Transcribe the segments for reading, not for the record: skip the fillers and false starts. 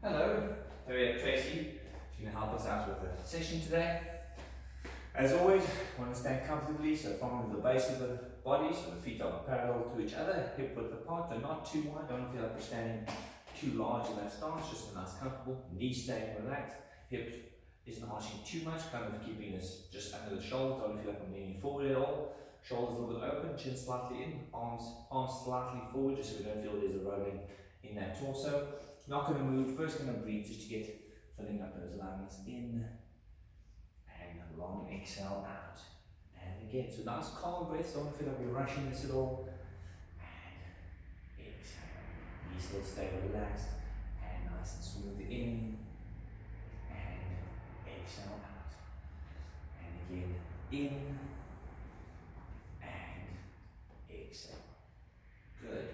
Hello, so we have Tracy. She's going to help us out with the session today. As always, want to stand comfortably, so from the base of the body, so the feet are parallel to each other, hip width apart, they're not too wide, don't feel like we're standing too large in that stance, just a nice comfortable, knees staying relaxed, hip isn't arching too much, kind of keeping us just under the shoulders, don't feel like I'm leaning forward at all, shoulders a little bit open, chin slightly in, arms slightly forward, just so we don't feel there's a rolling in that torso. Not going to move, first going to breathe just to get filling up those lungs in. And long exhale out. And again, so nice calm breath, don't feel like we're rushing this at all. And exhale. Knees still stay relaxed and nice and smooth in. And exhale out. And again, in and exhale. Good.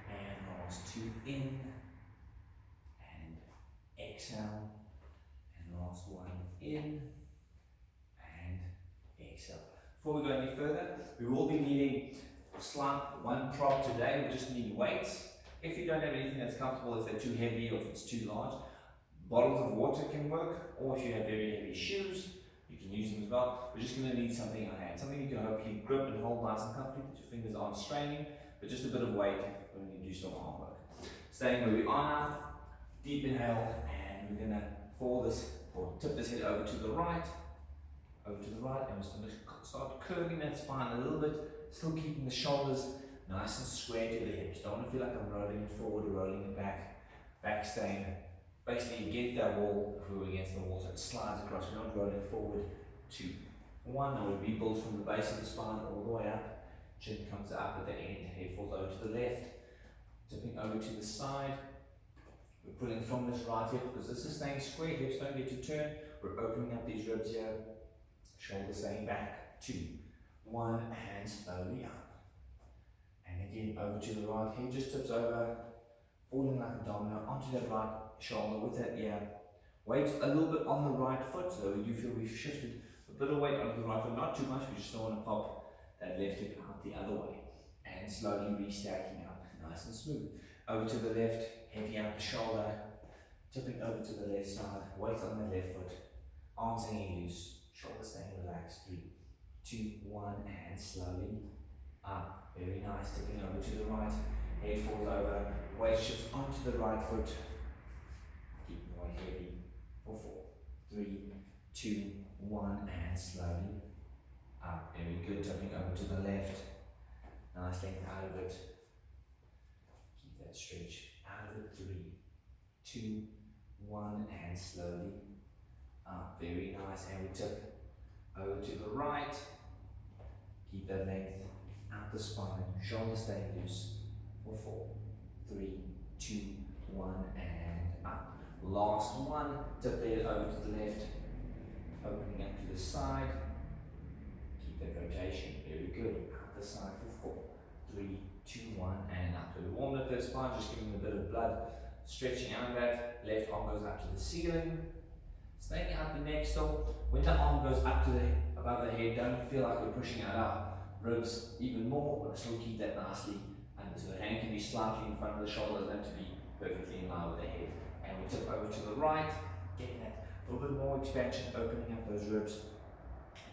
And last two in and exhale. And last one in. Exhale. Before we go any further, we will be needing one prop today. We're just needing weights. If you don't have anything that's comfortable, if they're too heavy or if it's too large, bottles of water can work, or if you have very heavy shoes, you can use them as well. We're just going to need something on hand, something you can hopefully grip and hold nice and comfortably, that your fingers aren't straining, but just a bit of weight when you do some arm work. Staying where we are now, deep inhale, and we're going to tip this head over to the right, and we're just going to start curving that spine a little bit, still keeping the shoulders nice and square to the hips. Don't want to feel like I'm rolling it forward or rolling it back staying basically against that wall. If we were against the wall, so it slides across, we're not rolling forward. 2, 1, now we rebuild from the base of the spine all the way up, chin comes up at the end, head falls over to the left, tipping over to the side. We're pulling from this right hip because this is staying square, hips don't get to turn, we're opening up these ribs here. Shoulders staying back, 2, 1, and slowly up. And again, over to the right, head just tips over, falling like a domino onto that right shoulder with that ear. Weight a little bit on the right foot, so we do feel we've shifted a bit of weight onto the right foot, not too much, we just don't want to pop that left hip out the other way. And slowly restacking up, nice and smooth. Over to the left, heavy out the shoulder, tipping over to the left side, weight on the left foot, arms hanging loose. Shoulders staying relaxed. 3, 2, 1, and slowly up. Very nice. Tipping over to the right. Head falls over. Weight shifts onto the right foot. Keep the weight heavy. For 4, 3, 2, 1, and slowly up. Very good. Tipping over to the left. Nice length out of it. Keep that stretch out of it. 3, 2, 1, and slowly up. Very nice. And we tip over to the right. Keep that length out the spine. Shoulders stay loose. For 4, 3, 2, 1, and up. Last one. Tip the head over to the left. Opening up to the side. Keep that rotation. Very good. Out the side for 4, 3, 2, 1, and up. So we warmed up that spine, just giving a bit of blood. Stretching out of that. Left arm goes up to the ceiling. Staying out the neck still. When the arm goes up to above the head, don't feel like we're pushing out our ribs even more, but still keep that nicely under. So the hand can be slightly in front of the shoulder, doesn't have to be perfectly in line with the head. And we tip over to the right, getting that little bit more expansion, opening up those ribs,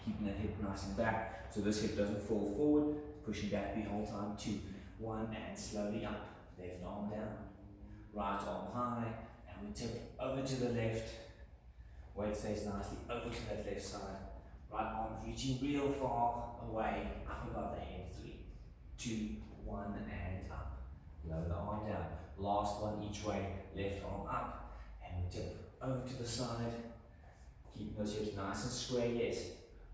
keeping that hip nice and back, so this hip doesn't fall forward, pushing back the whole time. 2, 1, and slowly up. Left arm down, right arm high, and we tip over to the left. Weight stays nicely over to that left side. Right arm reaching real far away, up above the head. 3, 2, 1, and up. Lower the arm down. Last one each way. Left arm up, and we tip over to the side. Keeping those hips nice and square, yes.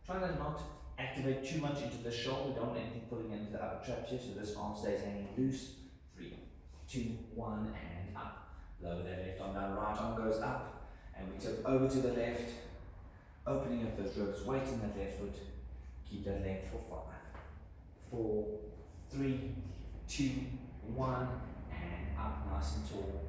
Try to not activate too much into the shoulder. Don't want anything pulling into the upper traps here, so this arm stays hanging loose. 3, 2, 1, and up. Lower that left arm down. Right arm goes up. And we tip over to the left, opening up those ribs, weight in that left foot. Keep that length for 5, 4, 3, 2, 1, and up nice and tall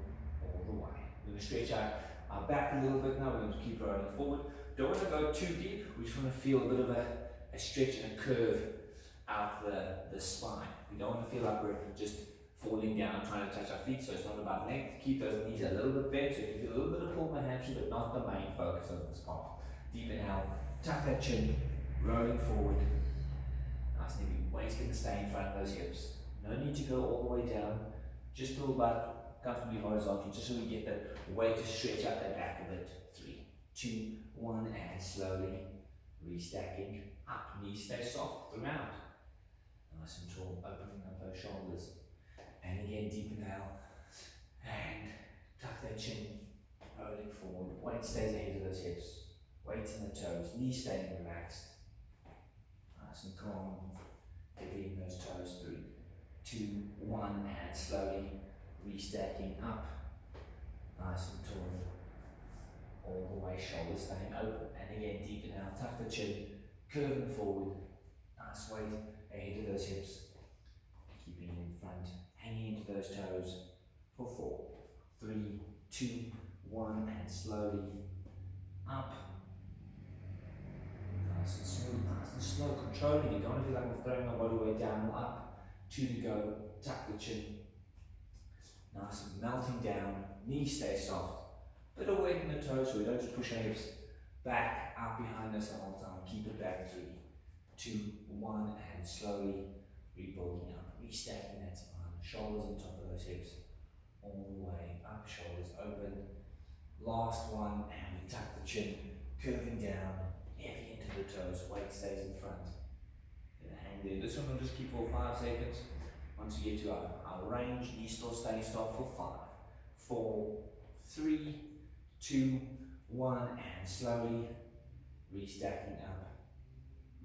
all the way. We're going to stretch out our back a little bit now. We're going to keep rolling forward. Don't want to go too deep. We just want to feel a bit of a stretch and a curve out the spine. We don't want to feel like we're just falling down, trying to touch our feet, so it's not about length. Keep those knees a little bit bent, so you feel a little bit of pull in my hamstring, but not the main focus of this part. Deep inhale, tuck that chin, rolling forward. Nice and heavy. Weight's going to stay in front of those hips. No need to go all the way down, just a little bit comfortably horizontal, just so we get the weight to stretch out that back a bit. 3, 2, 1, and slowly restacking up. Knees stay soft throughout. Nice and tall, opening up those shoulders. And again, deep inhale, and tuck that chin, rolling forward. Weight stays ahead of those hips. Weight in the toes, knees staying relaxed. Nice and calm, dipping those toes. 3, 2, 1, and slowly restacking up. Nice and tall. All the way, shoulders staying open. And again, deep inhale, tuck the chin, curving forward. Nice weight ahead of those hips. Keeping it in front, hanging into those toes for 4, 3, 2, 1, and slowly up. Nice and smooth, nice and slow, controlling it. Don't feel like we're throwing our body weight down or up. 2 to go, tuck the chin. Nice and melting down, knees stay soft. Bit of weight in the toes so we don't just push our hips back, out behind us the whole time. Keep it back. 3, 2, 1, and slowly rebuilding up, restacking that spine, shoulders on top of those hips, all the way up, shoulders open. Last one, and we tuck the chin, curving down, heavy into the toes, weight stays in front. And hang there. This one will just keep for 5 seconds. Once we get to our range, knees still stay soft for 5, 4, 3, 2, 1, and slowly restacking up,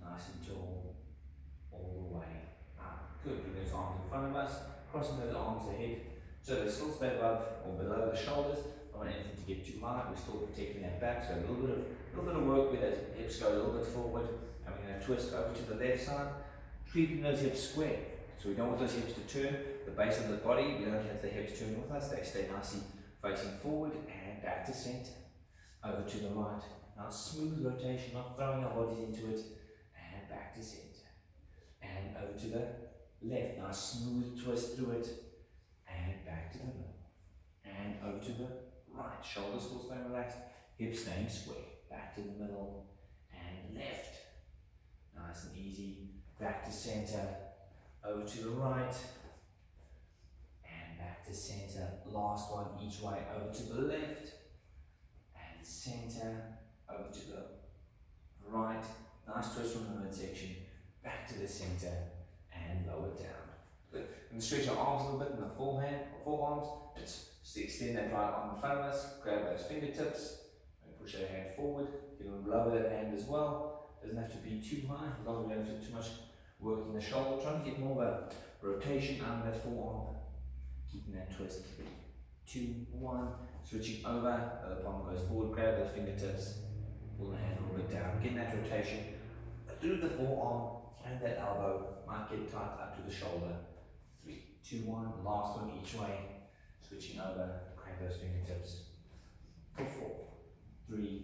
nice and tall, all the way up. Good, bring those arms in front of us, crossing those arms ahead, so they still stay above or below the shoulders. Don't want anything to get too high, we're still protecting that back, so a little bit of work where those hips go a little bit forward, and we're going to twist over to the left side, keeping those hips square. So we don't want those hips to turn, the base of the body, we don't have the hips turn with us, they stay nicely facing forward and back to center. Over to the right. Now smooth rotation, not throwing our bodies into it, and back to center. And over to the left. Now smooth twist through it, and back to the middle. And over to the right. Shoulders still staying relaxed, hips staying square. Back to the middle, and left. Nice and easy. Back to center. Over to the right, and back to center. Last one each way. Over to the left, and center. Over to the right. Nice twist from the midsection. Back to the center, and lower down. Good. And stretch our arms a little bit in the forearms. Just extend that right arm in front of us. Grab those fingertips, and push our hand forward. You can lower that hand as well. Doesn't have to be too high, as long as we don't feel too much working the shoulder, trying to get more of a rotation out of that forearm. Keeping that twist. 3, 2, 1. Switching over, the palm goes forward, grab those fingertips, pull the hand a little bit down, getting that rotation through the forearm and that elbow. Might get tight up to the shoulder. 3, 2, 1. Last one each way. Switching over, grab those fingertips. For 4, 3,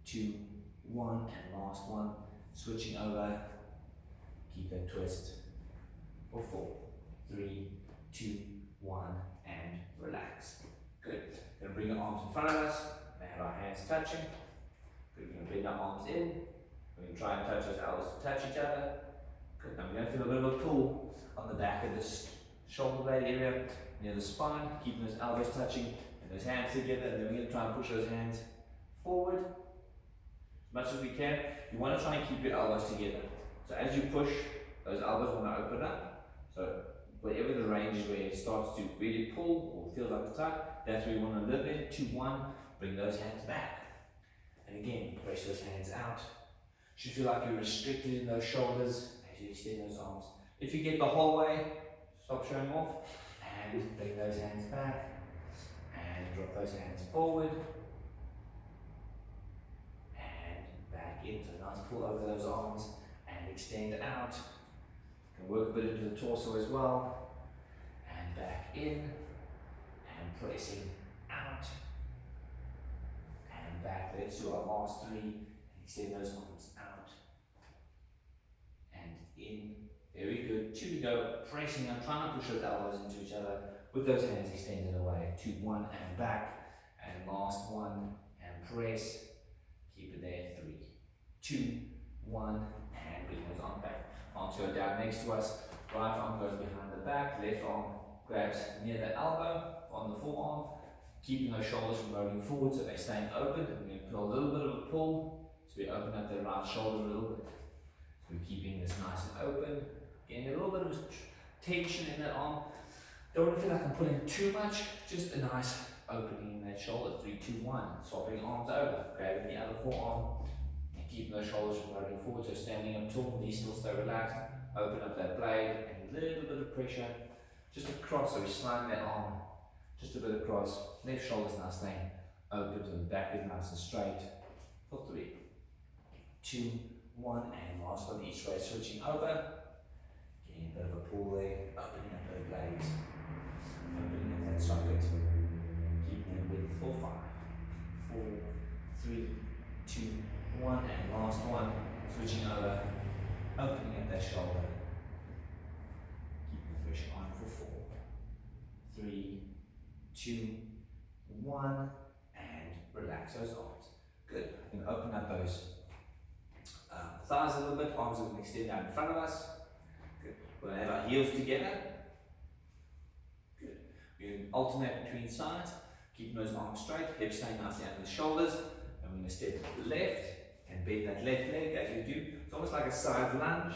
2, 1, and last one. Switching over. Keep that twist for 4, 3, 2, 1, and relax. Good. Going to bring our arms in front of us. We have our hands touching. Good. We're going to bring our arms in. We're going to try and touch those elbows to touch each other. Good. Now we're going to feel a bit of a pull on the back of this shoulder blade area near the spine. Keeping those elbows touching and those hands together. And then we're going to try and push those hands forward as much as we can. You want to try and keep your elbows together. So as you push, those elbows want to open up. So wherever the range is where it starts to really pull or feels like a tug, that's where you want to live in. 2, 1, bring those hands back. And again, press those hands out. Should feel like you're restricted in those shoulders as you extend those arms. If you get the whole way, stop showing off and bring those hands back and drop those hands forward and back in. So nice pull over those arms. Extend out. You can work a bit into the torso as well. And back in. And pressing out. And back. Let's do our last 3. And extend those arms out. And in. Very good. 2 to go. Pressing and trying to push those elbows into each other with those hands extended away. 2, 1 and back. And last one and press. Keep it there. 3, 2, 1 and bring those arms back. Arms go down next to us. Right arm goes behind the back. Left arm grabs near the elbow on the forearm. Keeping those shoulders from rolling forward so they're staying open. And we're going to put a little bit of a pull. So we open up the right shoulder a little bit. So we're keeping this nice and open. Getting a little bit of tension in that arm. Don't want to feel like I'm pulling too much. Just a nice opening in that shoulder. 3, 2, 1. Swapping arms over. Grabbing the other forearm. And keeping those shoulders from rolling forward. So standing up tall. Knees still stay relaxed. Open up that blade. And a little bit of pressure. Just across. So we're sliding that arm. Just a bit across. Left shoulder's now staying open to the back is nice and straight. For 3, 2, 1. And last one each way. Switching over. Getting a bit of a pull there. Opening up those blades. Opening up that socket. Keeping it with 4, 5, 4, 3, 2, 1. And last one. Switching over. Opening up that shoulder. Keeping the pressure on for 4, 3, 2, 1. And relax those arms. Good. I'm going to open up those thighs a little bit. Arms are going to extend out in front of us. Good. We're going to have our heels together. Good. We're going to alternate between sides. Keeping those arms straight. Hips staying nicely under the shoulders. And we're going to step left and bend that left leg as you do. It's almost like a side lunge.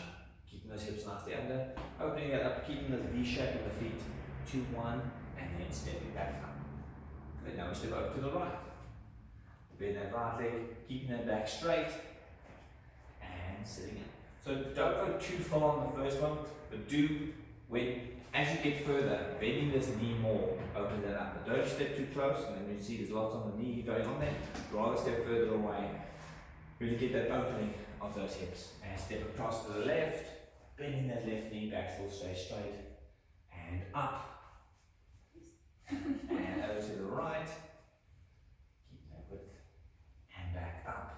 Keeping those hips nicely under. Opening it up. Keeping those V shape in the feet. 2, 1. And then stepping back up. Good. Now we step over to the right. Bend that right leg. Keeping that back straight. And sitting in. So don't go too far on the first one, but do, as you get further, bending this knee more, open that up. But don't step too close, and then you see there's lots on the knee going on there. Rather step further away, really get that opening of those hips. And step across to the left, bending that left knee back, still stay straight, and up. And over to the right, keep that width, and back up.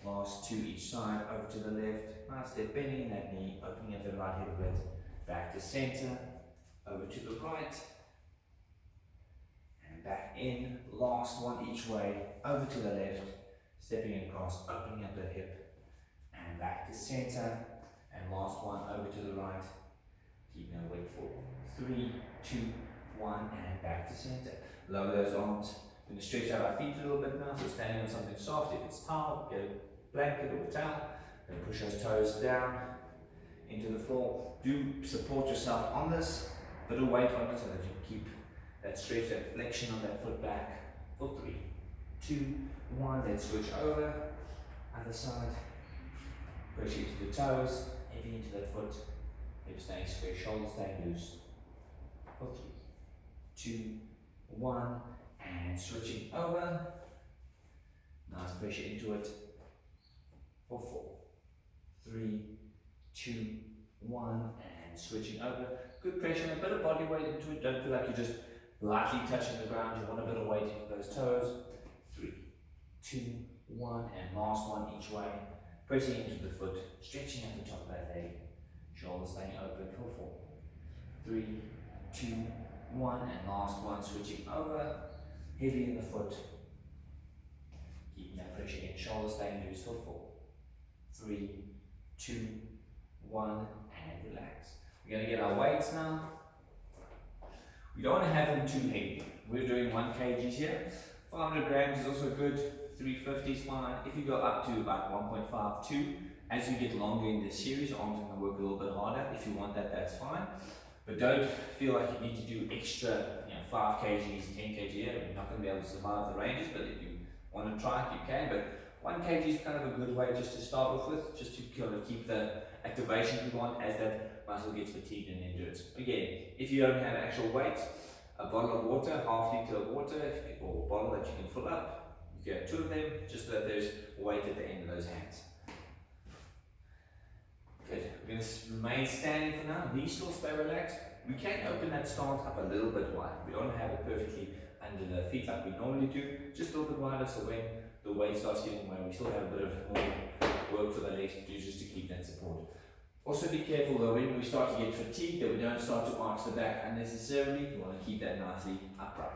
Last 2 each side, over to the left. Nice step, bending that knee, opening up the right hip a bit. Back to center, over to the right. And back in. Last one each way, over to the left. Stepping across, opening up the hip. And back to center. And last one, over to the right. Keeping a weight for 3, 2, 1, and back to center. Lower those arms. We're going to stretch out our feet a little bit now, so standing on something soft. If it's towel, get a blanket or a towel. Then push those toes down into the floor. Do support yourself on this, bit of weight on it so that you keep that stretch, that flexion of that foot back. For 3, 2, 1. Then switch over. Other side. Pressure into the toes, heavy into that foot. Hips staying square, shoulders staying loose. For 3, 2, 1. And switching over. Nice pressure into it. For 4, 3, 2, 1. And switching over. Good pressure, a bit of body weight into it. Don't feel like you're just lightly touching the ground. You want a bit of weight into those toes. 3, 2, 1. And last one each way. Pressing into the foot. Stretching at the top of that leg. Shoulders staying open for 4, 3, 2, 1. And last one, switching over. Heavy in the foot. Keeping that pressure in. Shoulders staying loose for 4, 3, 2, 1. And relax. We're going to get our weights now. We don't want to have them too heavy. We're doing 1 kg here. 500 grams is also good. 350 is fine. If you go up to about 1.5, 2, as you get longer in this series, your arms are going to work a little bit harder. If you want that, that's fine. But don't feel like you need to do extra, 5 kgs, 10 kg. You're not going to be able to survive the ranges, but if you want to try it, you can. But 1 kg is kind of a good way just to start off with, just to kind of keep the activation we want as that muscle gets fatigued and endurance. Again, if you don't have actual weight, a bottle of water, half liter of water, or a bottle that you can fill up, you have 2 of them, just so that there's weight at the end of those hands. Good. We're going to remain standing for now. Knees still stay relaxed. We can open that stance up a little bit wide. We don't have it perfectly under the feet like we normally do. Just a little bit wider so when the weight starts getting away, we still have a bit of more work for the legs to do just to keep that support. Also be careful though, when we start to get fatigued, that we don't start to arch the back unnecessarily. You want to keep that nicely upright.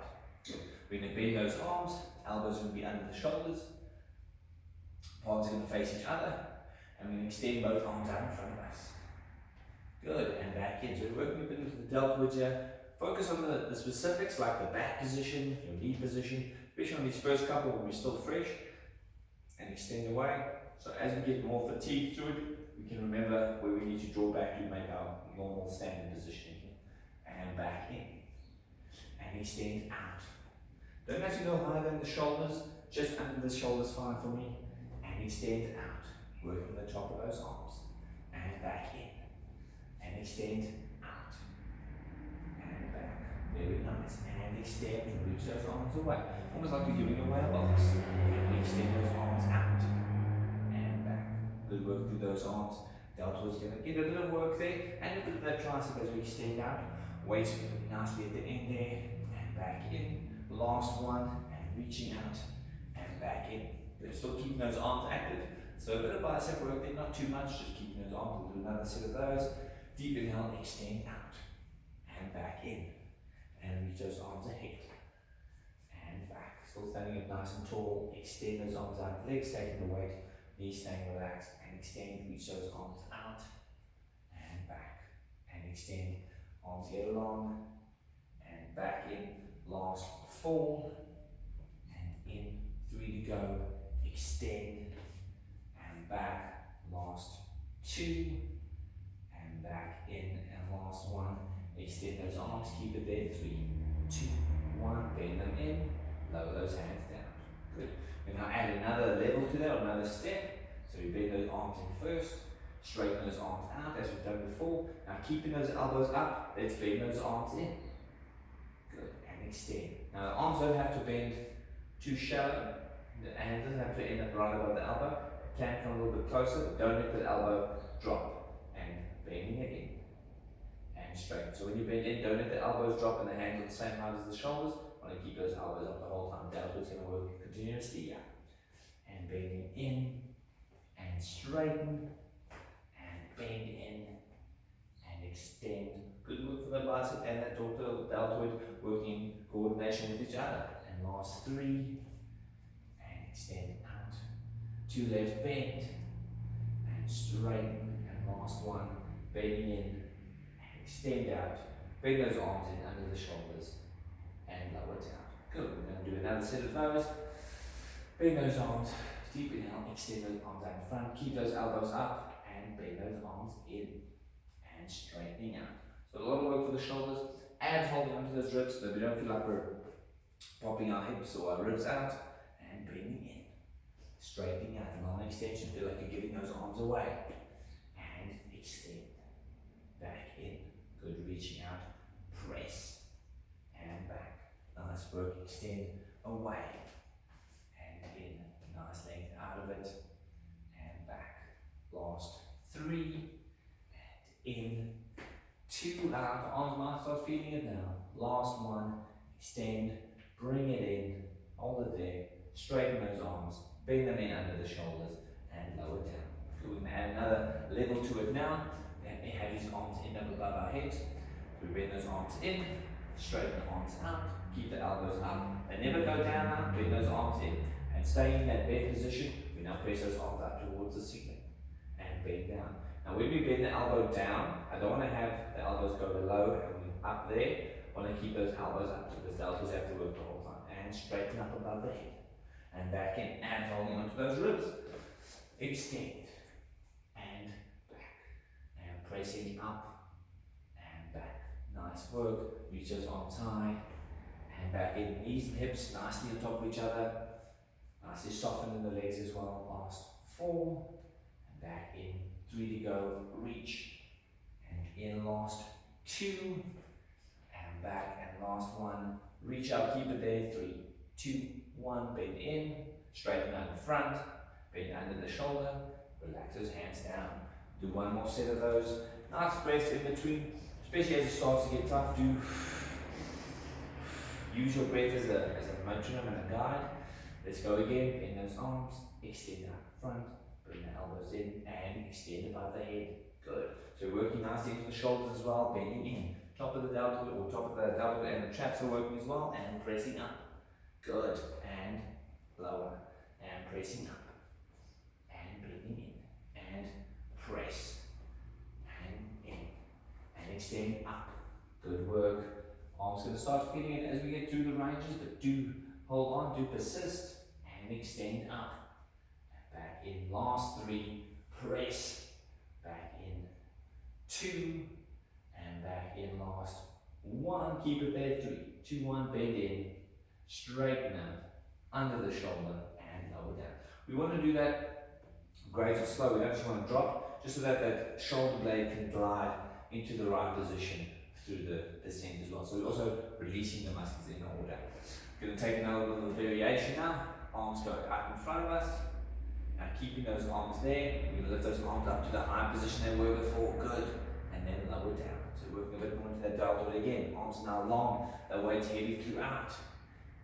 We're going to bend those arms, elbows are going to be under the shoulders, palms are going to face each other, and we're going to extend both arms out in front of us. Good, and back in. So we're working a bit into the deltoids here. Focus on the specifics like the back position, your knee position, especially on these first couple when we're still fresh, and extend away. So as we get more fatigued through it, we can remember where we need to draw back to make our normal standing position again. And back in. And extend out. Don't have to go higher than the shoulders, just under the shoulders fine for me. And extend out. Work on the top of those arms. And back in. And extend out. And back. Very nice. And extend and reach those arms away. Almost like you're giving away a box. And extend those arms out. And back. Good work through those arms. Deltoids going to get a little work there. And a bit of that tricep as we extend out. Weights going to be nicely at the end there. And back in. Last one. And reaching out. And back in. But still keeping those arms active. So a bit of bicep work there, not too much. Just keeping those arms. We'll do another set of those. Deep inhale, extend out. And back in. And reach those arms ahead. And back. Still standing up nice and tall. Extend those arms out. Legs taking the weight. Knees staying relaxed. And extend. Reach those arms out. And back. And extend. Arms get long. And back in. Last 4. And in. 3 to go. Extend. And back. Last 2. And back in. And last 1. Extend those arms. Keep it there. 3, 2, 1. Bend them in. Lower those hands down. Good. We now add another level to that, another step. So we bend those arms in first. Straighten those arms out as we've done before. Now keeping those elbows up. Let's bend those arms in. Good. And extend. Now the arms don't have to bend too shallow. The hand doesn't have to end up right above the elbow. It can come a little bit closer, but don't let the elbow drop. And bending it in. And straighten. So when you bend in, don't let the elbows drop and the hands on the same height as the shoulders. Want to keep those elbows up the whole time. Deltoids going to work continuously. Yeah. And bending in. And straighten. And bend in. And extend. Good work for the bicep and that deltoid working in coordination with each other. And last 3. And extend out. 2 left, bend. And straighten. And last 1. Bending in. And extend out. Bring those arms in under the shoulders. And lower down. Good. We're going to do another set of those. Bend those arms. Deep inhale. Extend those arms out in front. Keep those elbows up. And bend those arms in. And straightening out. So a lot of work for the shoulders. And holding onto those ribs so that we don't feel like we're popping our hips or our ribs out. And bringing in. Straightening out. Long extension. Feel like you're giving those arms away. And extend. Back in. Good. Reaching out. Press. And back. Nice work. Extend away. And in. Nice length out of it. And back. Last 3. And in. 2 out. Arms might start feeling it now. Last 1. Extend. Bring it in. Hold it there. Straighten those arms. Bring them in under the shoulders. And lower down. So we're going to add another level to it now. Then we have these arms end up above our heads. We bring those arms in. Straighten the arms out. Keep the elbows up. They never go down now. Bring those arms in. And stay in that bend position. We now press those arms up towards the ceiling. And bend down. Now when we bend the elbow down, I don't want to have the elbows go below and up there. I want to keep those elbows up because the elbows have to work the whole time. And straighten up above the head. And back in. And holding onto those ribs. Extend. And back. And pressing up. And back. Nice work. Reach those arms high. And back in. Knees and hips nicely on top of each other. Nicely soften in the legs as well. Last 4. And back in. 3 to go. Reach. And in. Last 2. And back. And last 1. Reach out. Keep it there. 3, 2, 1. Bend in. Straighten out in front. Bend under the shoulder. Relax those hands down. Do 1 more set of those. Nice breaths in between. Especially as it starts to get tough. Do use your breath as a metronome and a guide. Let's go again. Bend those arms. Extend out in front. Bring the elbows in and extend above the head. Good. So working nicely into the shoulders as well, bending in. Top of the deltoid or top of the deltoid and the traps are working as well, and pressing up. Good. And lower. And pressing up. And bending in. And press. And in. And extend up. Good work. Arms going to start feeling it as we get through the ranges, but do hold on, do persist, and extend up. And back in. Last 3. Press. Back in. 2. And back in. Last 1. Keep it there. 3, 2, 1. Bend in. Straighten up. Under the shoulder. And lower down. We want to do that gradual slow. We don't just want to drop, just so that that shoulder blade can glide into the right position through the descent as well. So we're also releasing the muscles in order. We're going to take another little variation now. Arms go up in front of us. Now keeping those arms there, we're going to lift those arms up to the high position they were before. Good. And then lower down. So working a bit more into that deltoid again. Arms now long, the weight's heavy throughout.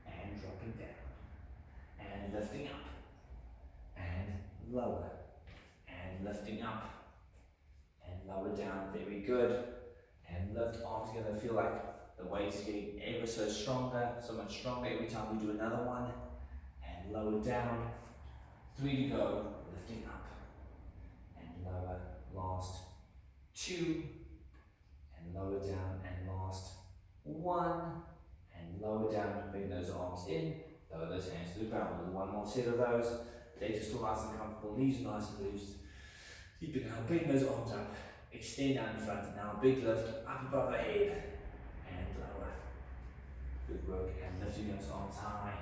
And dropping down. And lifting up. And lower. And lifting up. And lower down. Very good. And lift. Arms are going to feel like the weight is getting ever so much stronger every time we do another one. And lower down. 3 to go. Lifting up. And lower. Last 2. And lower down. And last 1. And lower down. Bring those arms in. Lower those hands to the ground. We'll do one more set of those. Legs are still nice and comfortable. Knees are nice and loose. Keep it down. Bring those arms up. Extend down in front. Now a big lift up above the head. And lower. Good work. And lifting those arms high.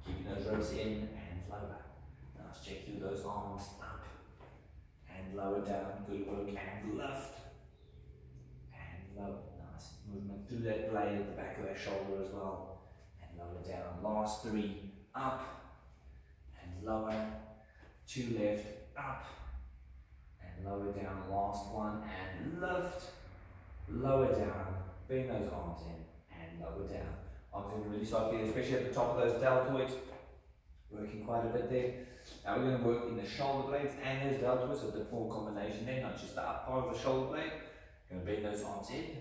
Keeping those ropes in and lower. Now let's check through those arms up. And lower down. Good work. And lift. And lower. Nice movement through that blade at the back of that shoulder as well. And lower down. Last 3. Up. And lower. 2 left. Up. And lower down. Last 1. And lift. Lower down. Bring those arms in. And lower down. Arms going to really start feeling, especially at the top of those deltoids. Working quite a bit there. Now we're going to work in the shoulder blades and those deltoids, a bit more combination there, not just the up part of the shoulder blade. Going to bring those arms in.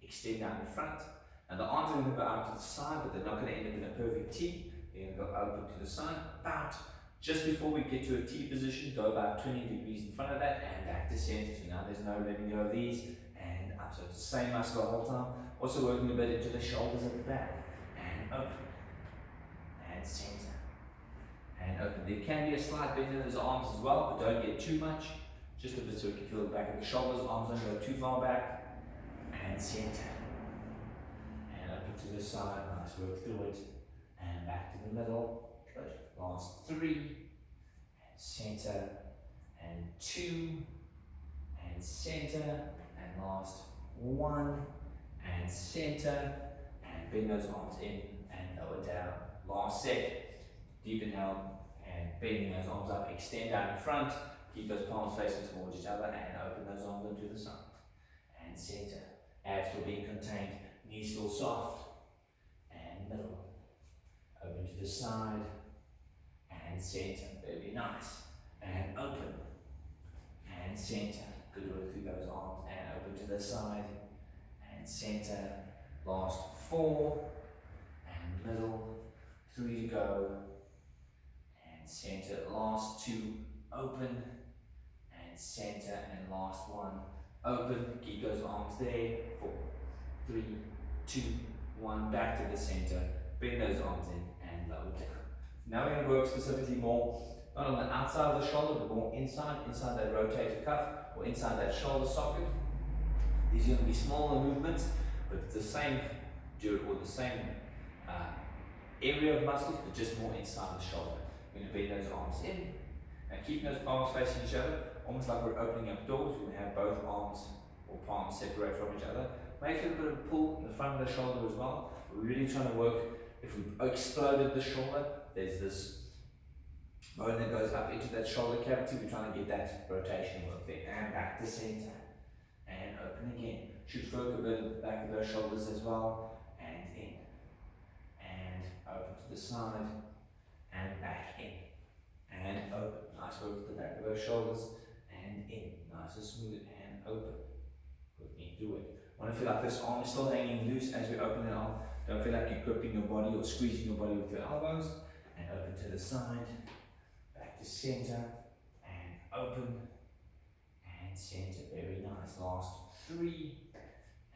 Extend down in front. And the arms are going to go out to the side, but they're not going to end up in a perfect T. They're going to go open to the side, about just before we get to a T position, go about 20 degrees in front of that and back to center. So now there's no letting go of these and up. So it's the same muscle the whole time. Also working a bit into the shoulders at the back and open and center and open. There can be a slight bend in those arms as well, but don't get too much. Just a bit so you can feel the back of the shoulders. Arms don't go too far back and center and open to the side. Nice work through it and back to the middle. Good. Last 3 and center and 2 and center and last 1 and center and bring those arms in and lower down. Last set, deep inhale and bending those arms up, extend out in front, keep those palms facing towards each other and open those arms into the side and center. Abs still being contained, knees still soft and middle. Open to the side and center, very nice. And open and center. Good work through those arms and open to the side and center. Last 4 and middle. 3 to go and center. Last 2 open and center and last 1 open. Keep those arms there. 4, 3, 2, 1. Back to the center. Bring those arms in and lower down. Now we're going to work specifically more, not on the outside of the shoulder, but more inside that rotator cuff or inside that shoulder socket. These are going to be smaller movements, but it's the same area of muscles, but just more inside the shoulder. We're going to bring those arms in and keep those palms facing each other, almost like we're opening up doors. We're going to have both arms or palms separate from each other. May feel a bit of a pull in the front of the shoulder as well. We're really trying to work, if we exploded the shoulder, there's this bone that goes up into that shoulder cavity. We're trying to get that rotation work there. And back to center. And open again. Should work a bit at the back of those shoulders as well. And in. And open to the side. And back in. And open. Nice work at the back of those shoulders. And in. Nice and smooth. And open. Quickly do it. Want to feel like this arm is still hanging loose as we open the arm. Don't feel like you're gripping your body or squeezing your body with your elbows. And open to the side, back to center, and open, and center. Very nice. Last 3,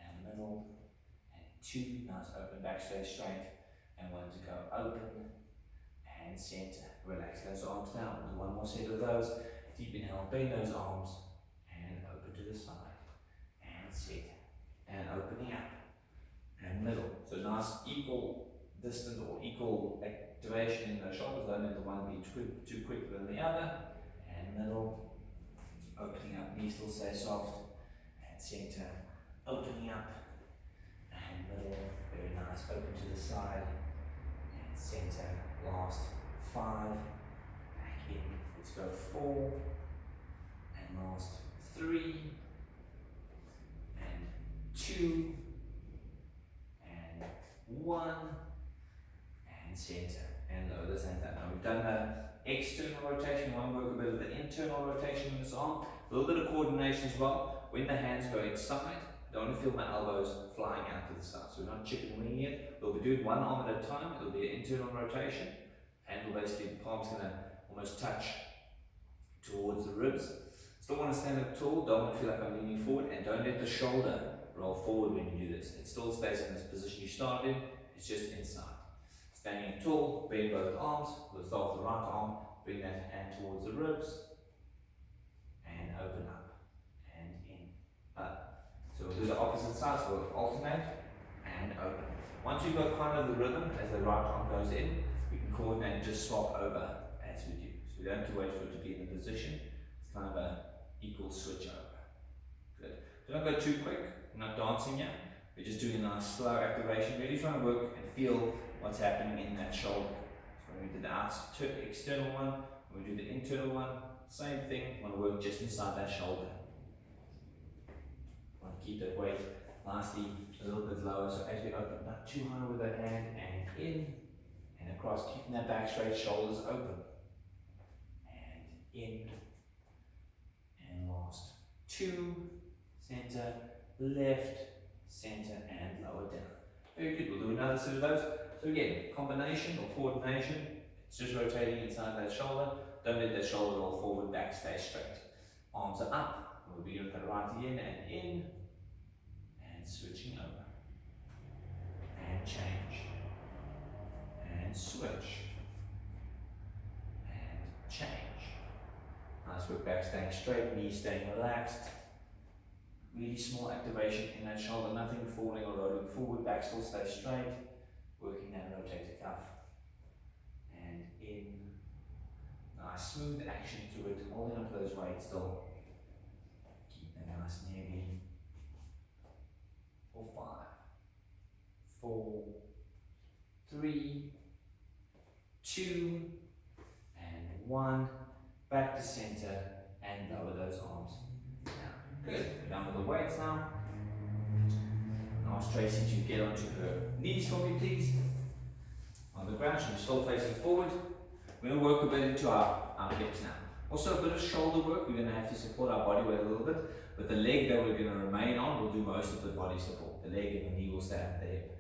and middle, and 2. Nice. Open, back, stay straight, and 1 to go. Open, and center. Relax those arms down. Do 1 more set of those. Deep inhale, bend those arms, and open to the side, and center, and opening up, and middle. So nice equal distance or equal activation in the shoulders. Don't let the one be too quick than the other. And middle, opening up, knees still stay soft, and center, opening up, and middle. Very nice. Open to the side, and center. Last 5, back in. Let's go 4, and last 3, and 2, and 1, and center, and lower the center. Now we've done the external rotation. We want to work a bit of the internal rotation in this arm. A little bit of coordination as well. When the hands go inside, I don't want to feel my elbows flying out to the side. So we're not chicken winging it. We'll be doing 1 arm at a time. It'll be an internal rotation. Hand will basically, the palm's going to almost touch towards the ribs. Still want to stand up tall. Don't want to feel like I'm leaning forward. And don't let the shoulder roll forward when you do this. It still stays in this position you started in. It's just inside. Standing tall, bend both arms. We'll start with the right arm. Bring that hand towards the ribs. And open up. And in. Up. So we'll do the opposite side. So we'll alternate and open. Once you've got kind of the rhythm as the right arm goes in, we can coordinate and just swap over as we do. So we don't have to wait for it to be in the position. It's kind of an equal switch over. Good. Do not go too quick. We're not dancing yet. We're just doing a nice slow activation. Really trying to work and feel what's happening in that shoulder. So when we did the external one, when we do the internal one, same thing. We want to work just inside that shoulder. We want to keep that weight nicely a little bit lower. So as we open, not too high with that hand, and in and across, keeping that back straight, shoulders open. And in and last 2, center, left, center, and lower down. Very good. We'll do another set of those. So again, combination or coordination. It's just rotating inside that shoulder. Don't let that shoulder roll forward, back, stay straight. Arms are up. We'll begin with the right again, and in, and switching over, and change, and switch, and change. Nice work back, staying straight, knees staying relaxed. Really small activation in that shoulder, nothing falling or rolling forward, back still stay straight, working that rotator cuff. And in, nice smooth action to it, holding up those weights still. Keep them nice and heavy. For 5, 4, 3, 2, and 1. Back to center and lower those arms. Good. Down with the weights now. Now ask Tracy to get onto her knees for me, please. On the ground, she's still facing forward. We're going to work a bit into our hips now. Also a bit of shoulder work. We're going to have to support our body weight a little bit. But the leg that we're going to remain on will do most of the body support. The leg and the knee will stay at the hip.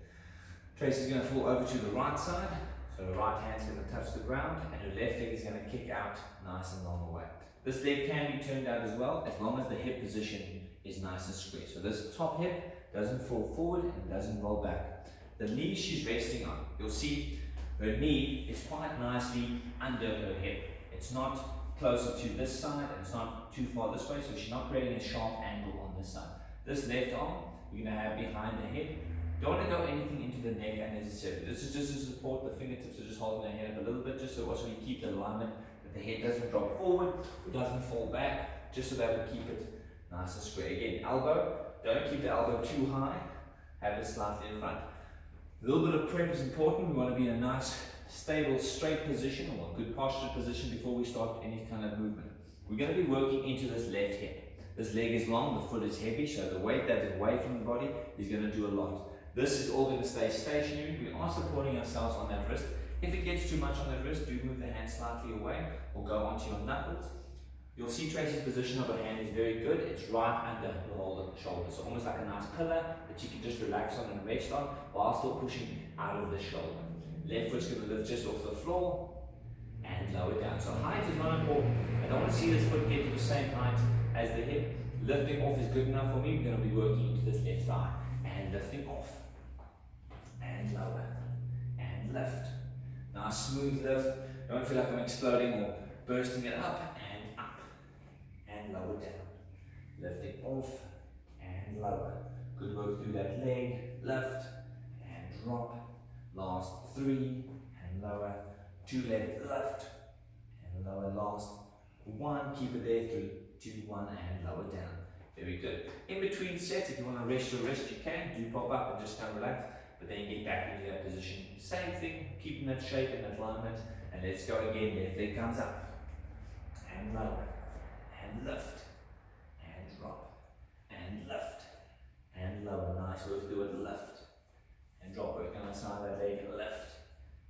Tracy's going to fall over to the right side. So her right hand's going to touch the ground and her left leg is going to kick out nice and long away. This leg can be turned out as well, as long as the hip position is nice and square. So this top hip doesn't fall forward and doesn't roll back. The knee she's resting on, you'll see her knee is quite nicely under her hip. It's not closer to this side and it's not too far this way, so she's not creating a sharp angle on this side. This left arm, we're going to have behind the head. Don't want to go anything into the neck unnecessarily. This is just to support the fingertips, are just holding the head up a little bit, just so also you keep the alignment. The head doesn't drop forward, it doesn't fall back, just so that we keep it nice and square. Again, elbow, don't keep the elbow too high, have it slightly in front. A little bit of prep is important. We want to be in a nice, stable, straight position or a good posture position before we start any kind of movement. We're going to be working into this left hip. This leg is long, the foot is heavy, so the weight that is away from the body is going to do a lot. This is all going to stay stationary. We are supporting ourselves on that wrist. If it gets too much on the wrist, do move the hand slightly away or go onto your knuckles. You'll see Tracy's position of her hand is very good. It's right under the shoulder, so almost like a nice pillar that you can just relax on and rest on while still pushing out of the shoulder. Left foot's going to lift just off the floor and lower down. So height is not important. I don't want to see this foot get to the same height as the hip. Lifting off is good enough for me. We're going to be working into this left thigh and lifting off and lower and lift. Nice smooth lift. Don't feel like I'm exploding or bursting it up and lower down. Lifting off and lower. Good work through that leg. Lift and drop. Last 3 and lower. 2 left, lift and lower. Last 1. Keep it there. 3, 2, 1 and lower down. Very good. In between sets, if you want to rest your wrist, you can. Do pop up and just kind of relax. But then get back into that position. Same thing, keeping that shape and that alignment. And let's go again. Left leg comes up and lower and lift and drop and lift and lower. Nice work through it. Lift and drop. Work on the side of that leg. Lift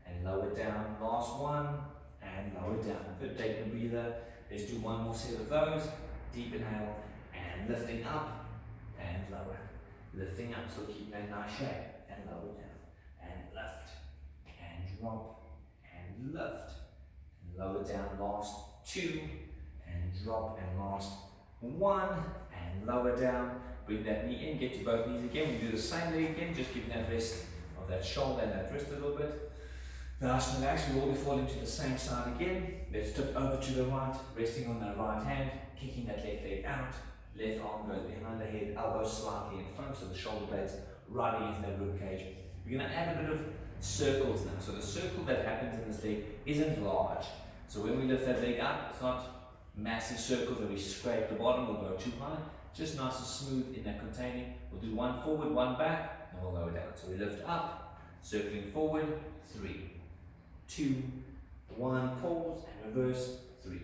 and lower down. Last 1 and lower down. Good. Take a breather. Let's do 1 more set of those. Deep inhale and lifting up and lower. Lifting up. So keep that nice shape. And lower down and lift and drop and lift and lower down. Last 2 and drop and last 1 and lower down. Bring that knee in, get to both knees again. We do the same leg again, just giving that rest of that shoulder and that wrist a little bit. Nice and relax. We will be falling to the same side again. Let's tip over to the right, resting on that right hand, kicking that left leg out. Left arm goes behind the head, elbows slightly in front, so the shoulder blades right against that rib cage. We're going to add a bit of circles now. So the circle that happens in this leg isn't large. So when we lift that leg up, it's not massive circles that we scrape the bottom or go too high. Just nice and smooth in that containing. We'll do 1 forward, 1 back, and we'll lower down. So we lift up, circling forward, 3, 2, 1, pause, and reverse, 3,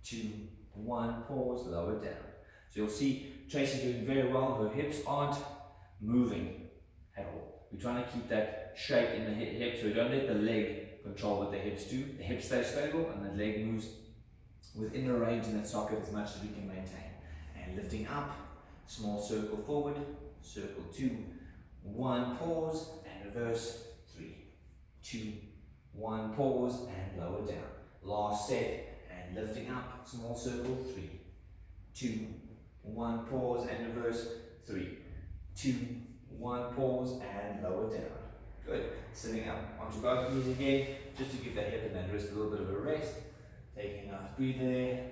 2, 1, pause, lower down. So you'll see Tracy doing very well. Her hips aren't moving at all. We're trying to keep that shape in the hip, so we don't let the leg control what the hips do. The hips stay stable and the leg moves within the range in that socket as much as we can maintain. And lifting up, small circle forward, circle 2, 1, pause, and reverse, 3, 2, 1, pause, and lower down. Last set, and lifting up, small circle, 3, 2, 1, pause, and reverse, 3, 2, 1, pause, and lower down. Good. Sitting up onto both knees again, just to give that hip and that wrist a little bit of a rest. Taking a nice breather there.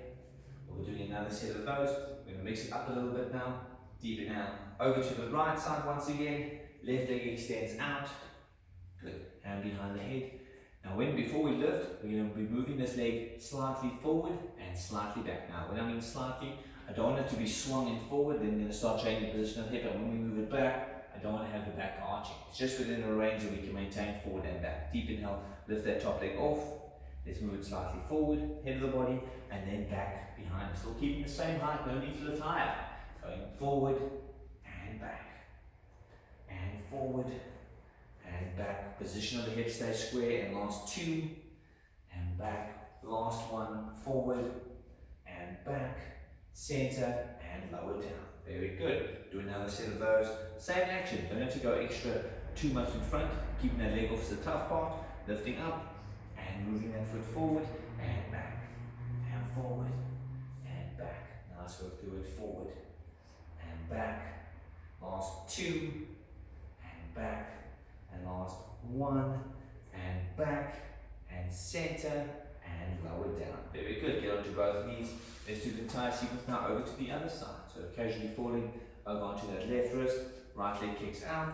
We're doing another set of those. We're going to mix it up a little bit now. Deep inhale. Over to the right side once again. Left leg extends out. Good. Hand behind the head. Now before we lift, we're going to be moving this leg slightly forward and slightly back. Now when I mean slightly, I don't want it to be swung in forward, then I'm going to start changing the position of the hip, and when we move it back, I don't want to have the back arching. It's just within a range that we can maintain forward and back. Deep inhale, lift that top leg off. Let's move it slightly forward, head of the body, and then back behind. Still keeping the same height, no need to lift higher. Going forward and back. And forward and back. Position of the hip stays square, and last 2 and back. Last 1, forward and back. Center and lower down. Very good. Do another set of those. Same action. Don't have to go extra too much in front. Keeping that leg off is the tough part. Lifting up and moving that foot forward and back and forward and back. Nice work through it. Forward and back. Last 2 and back. And last 1 and back and center and lower down. Very good. Get onto both knees. Let's do the entire sequence now over to the other side. So occasionally falling over onto that left wrist. Right leg kicks out.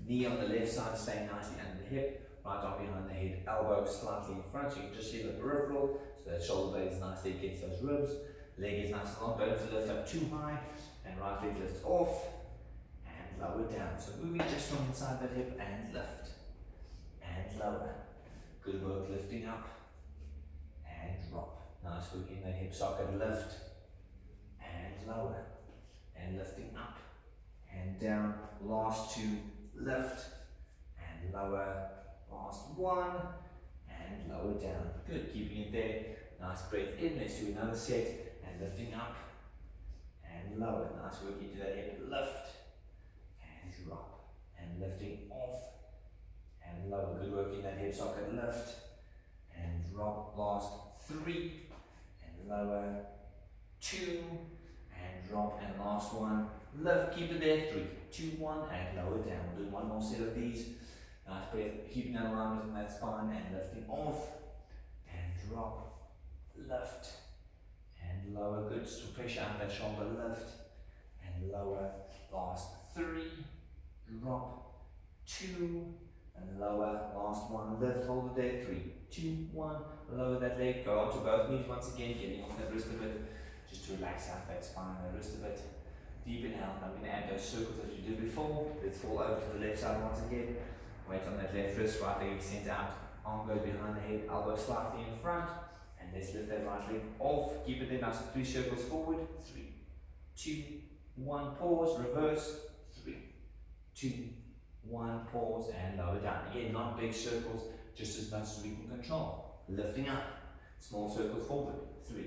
Knee on the left side staying nicely under the hip. Right arm behind the head. Elbow slightly in front so you can just see the peripheral. So that shoulder blade is nicely against those ribs. Leg is nice and long. Don't have to lift up too high. And right leg lifts off. And lower down. So moving just from inside that hip and lift. And lower. Good work lifting up. And drop. Nice work in that hip socket, lift and lower and lifting up and down. Last 2, lift and lower. Last 1 and lower down. Good, keeping it there. Nice breath in. Let's do another set. And lifting up and lower. Nice work into that hip. Lift and drop. And lifting off and lower. Good work in that hip socket. Lift and drop. Last 3 and lower. 2 and drop. And last one. Lift. Keep it there. 3, 2, 1 and lower down. We'll do one more set of these. Nice breath. Keeping that alignment in that spine and lifting off and drop. Lift and lower. Good. So pressure up that shoulder. Lift and lower. Last 3. Drop. 2 and lower. Last one. Lift. Hold it there. 3, 2, 1. Lower that leg. Go onto both knees once again. Getting off that wrist a bit. Just to relax out that spine and the wrist a bit. Deep inhale. I'm going to add those circles as we did before. Let's fall over to the left side once again. Weight on that left wrist. Right leg extends out. Arm goes behind the head. Elbow slightly in front. And let's lift that right leg off. Keep it there. Nice. 3 circles forward. 3, 2, 1. Pause. Reverse. 3, 2, 1. Pause and lower down. Again, not big circles. Just as much as we can control. Lifting up. Small circles forward. 3,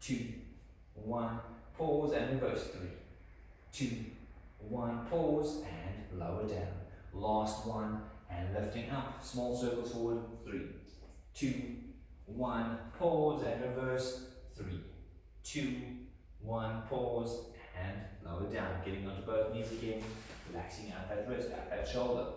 2, 1. Pause and reverse. 3, 2, 1. Pause and lower down. Last one and lifting up. Small circles forward. 3, 2, 1. Pause and reverse. 3, 2, 1. Pause and lower down. Getting onto both knees again. Relaxing out that wrist, out that shoulder.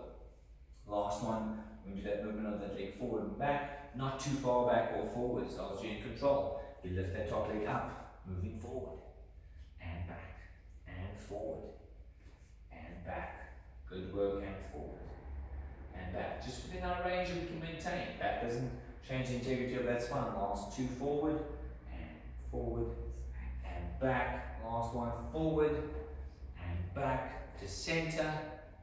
Last one. We do that movement of that leg forward and back. Not too far back or forward. So as you're in control. You lift that top leg up. Moving forward and back and forward and back. Good work and forward and back. Just within our range we can maintain. That doesn't change the integrity of that spine. Last 2 forward and back. Last one forward and back to center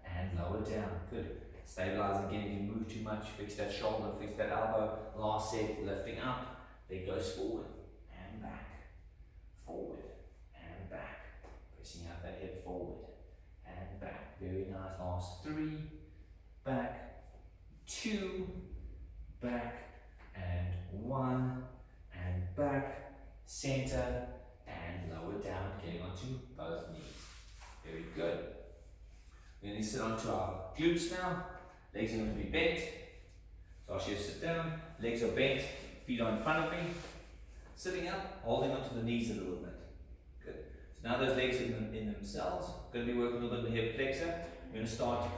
and lower down. Good. Stabilize again. If you move too much, fix that shoulder, fix that elbow. Last set, lifting up. Leg goes forward and back. Forward and back. Pressing out that hip forward and back. Very nice. Last 3. Back. 2. Back. And 1. And back. Center. And lower down. Getting onto both knees. Very good. We're going to sit onto our glutes now. Legs are going to be bent. So I'll just sit down. Legs are bent. Feet are in front of me. Sitting up, holding onto the knees a little bit. Good. So now those legs in themselves. Going to be working a little bit in the hip flexor. We're going to start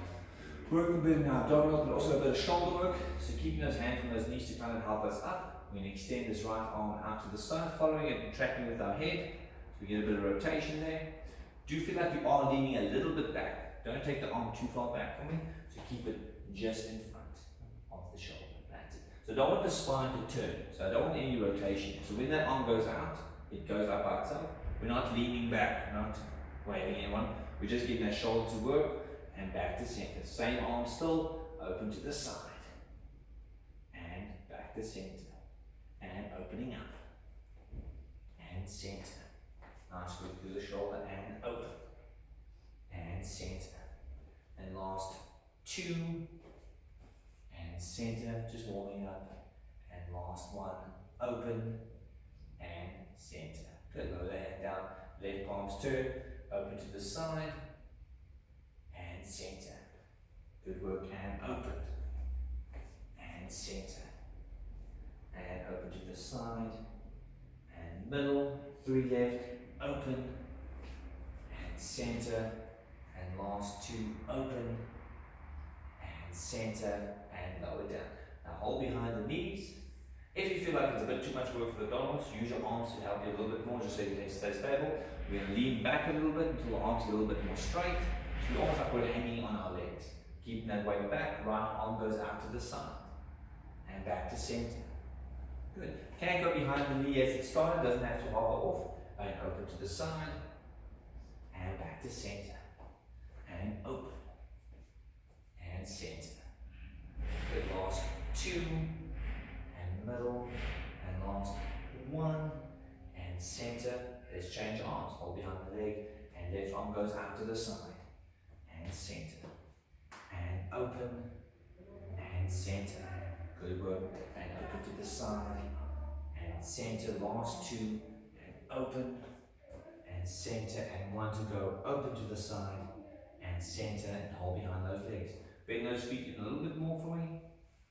working a bit in our abdominals, but also a bit of shoulder work. So keeping those hands on those knees to kind of help us up. We're going to extend this right arm out to the side, following it and tracking with our head. So we get a bit of rotation there. Do feel like you are leaning a little bit back. Don't take the arm too far back for me. So keep it just in front of the shoulder. That's it. So I don't want the spine to turn. So I don't want any rotation. So when that arm goes out, it goes up by itself. We're not leaning back, not waving anyone. We're just getting that shoulder to work and back to center. Same arm still, open to the side. And back to center. And opening up. And center. Nice work through the shoulder and open. And center. And last 2. And center, just warming up. And last one, open and center. Good, lower the hand down, left palms turn, open to the side and center. Good work, and open and center. And open to the side and middle, 3 left, open and center. And last 2, open and center and lower down. Now hold behind the knees. If you feel like it's a bit too much work for the abdominals, use your arms to help you a little bit more, just so you can stay stable. We're going to lean back a little bit until the arms get a little bit more straight. So we almost like we're hanging on our legs. Keeping that weight back, right arm goes out to the side and back to center. Good. Can't go behind the knee as it started, doesn't have to hover off. And open to the side and back to center. And open and center. Good. Last 2 and middle and last 1 and center. Let's change arms. Hold behind the leg and left arm goes out to the side and center and open and center. Good work. And open to the side and center, last 2, and open, and center, and 1 to go, open to the side, and center, and hold behind those legs. Bend those feet in a little bit more for me.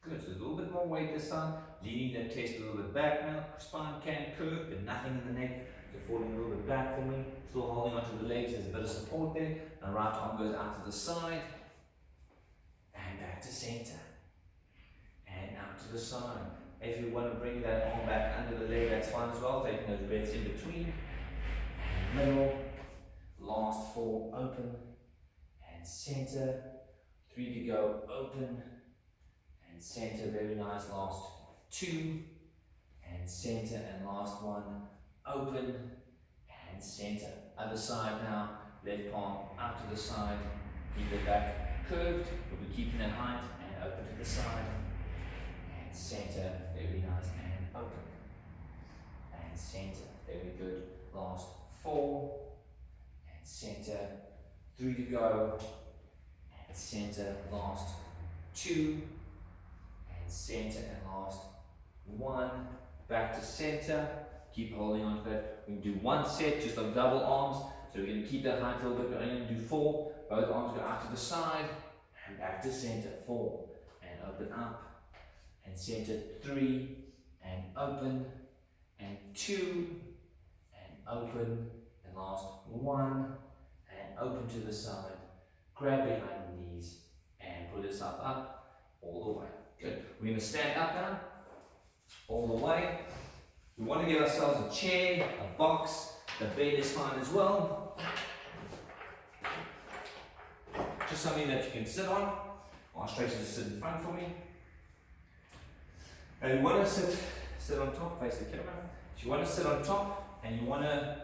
Good, so a little bit more weight this time, leaning the chest a little bit back now, spine can curve, but nothing in the neck, so falling a little bit back for me, still holding onto the legs, there's a bit of support there, and right arm goes out to the side, and back to center, and out to the side. If you want to bring that arm back under the leg, that's fine as well, taking those breaths in between, and middle, last 4, open, and center, 3 to go, open, and center, very nice, last 2, and center, and last 1, open, and center. Other side now, left palm out to the side, keep it back curved, we'll be keeping it height, and open to the side, and center, very nice, and open, and center, very good, last 4, and center, 3 to go, and center, last 2, and center, and last 1, back to center, keep holding on to that. We can do 1 set just of double arms, so we're going to keep that height a little bit, we're only going to do 4, both arms go out to the side, and back to center, 4, and open up, and center, 3, and open, and 2, and open, and last 1, and open to the side, grab behind the knees, and pull yourself up, all the way. Good. We're going to stand up now, all the way. We want to give ourselves a chair, a box, the bed is fine as well. Just something that you can sit on. I'll stretch it to sit in front for me. And you want to sit on top, face the camera. If you want to sit on top, and you want to,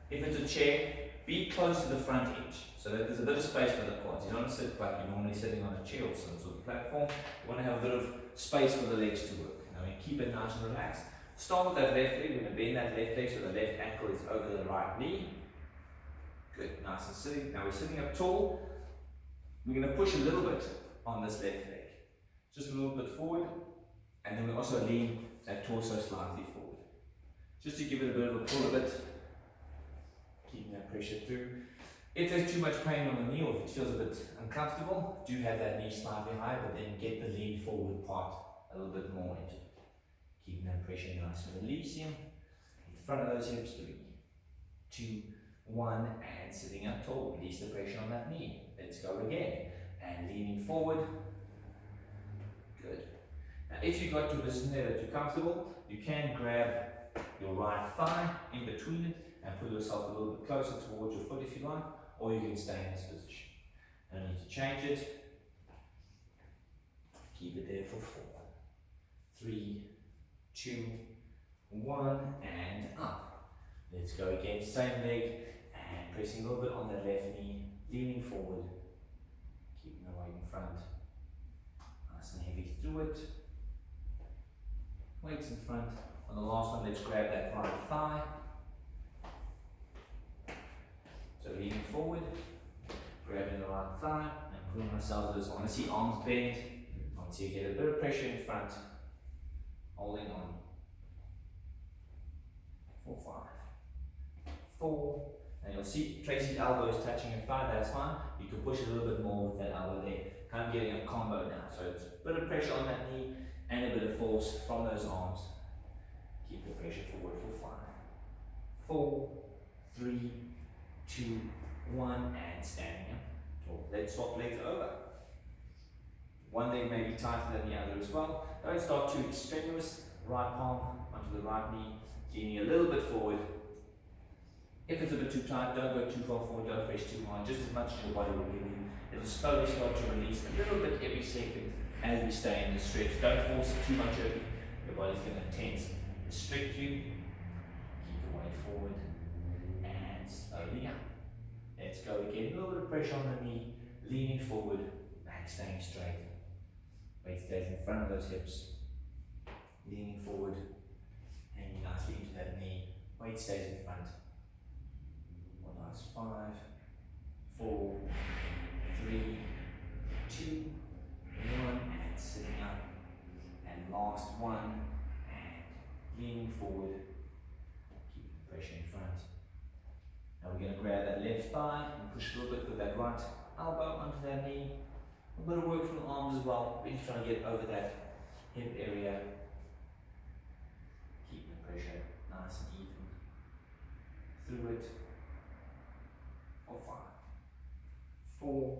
if it's a chair, be close to the front edge, so that there's a bit of space for the quads. You don't want to sit like you're normally sitting on a chair or some sort of platform. You want to have a bit of space for the legs to work. Keep it nice and relaxed. Start with that left leg. We're going to bend that left leg so the left ankle is over the right knee. Good, nice and sitting. Now we're sitting up tall. We're going to push a little bit on this left leg. Just a little bit forward. And then we also lean that torso slightly forward. Just to give it a bit of a pull a bit. Keeping that pressure through. If there's too much pain on the knee or if it feels a bit uncomfortable, do have that knee slightly higher, but then get the lean forward part a little bit more into it. Keeping that pressure nice and releasing. In front of those hips, 3, 2, 1, and sitting up tall. Release the pressure on that knee. Let's go again. And leaning forward. Good. Now if you've got your position there that you're comfortable, you can grab your right thigh in between it and pull yourself a little bit closer towards your foot if you like, or you can stay in this position. No need to change it. Keep it there for 4, 3, 2, 1, and up. Let's go again, same leg, and pressing a little bit on that left knee, leaning forward, keeping the weight in front, nice and heavy through it. Weights in front. On the last one, let's grab that right thigh. So leaning forward, grabbing the right thigh, and pulling ourselves on. I see arms bend. So you get a bit of pressure in front, holding on. 4, 5, 4, and you'll see Tracy's elbow is touching her thigh, that's fine. You can push a little bit more with that elbow there. Kind of getting a combo now. So it's a bit of pressure on that knee and a bit of force from those arms. Keep the pressure forward for 5, 4, 3, 2, 1, and standing up tall. Let's swap legs over. One leg may be tighter than the other as well. Don't start too strenuous. Right palm onto the right knee, leaning a little bit forward. If it's a bit too tight, don't go too far forward, don't press too hard, just as much as your body will give you. It'll slowly start to release a little bit every second as we stay in the stretch. Don't force it too much early. Your body's going to tense, restrict you. Keep the weight forward and slowly up. Let's go again. A little bit of pressure on the knee, leaning forward, back staying straight. Weight stays in front of those hips, leaning forward, hanging nicely into that knee. Weight stays in front. 1 last 5, 4, 3, 2, 1, and sitting up. And last 1, and leaning forward, keep the pressure in front. Now we're going to grab that left thigh and push a little bit with that right elbow onto that knee. A bit of work from the arms as well, really trying to get over that hip area. Keep the pressure nice and even through it. For 5, 4,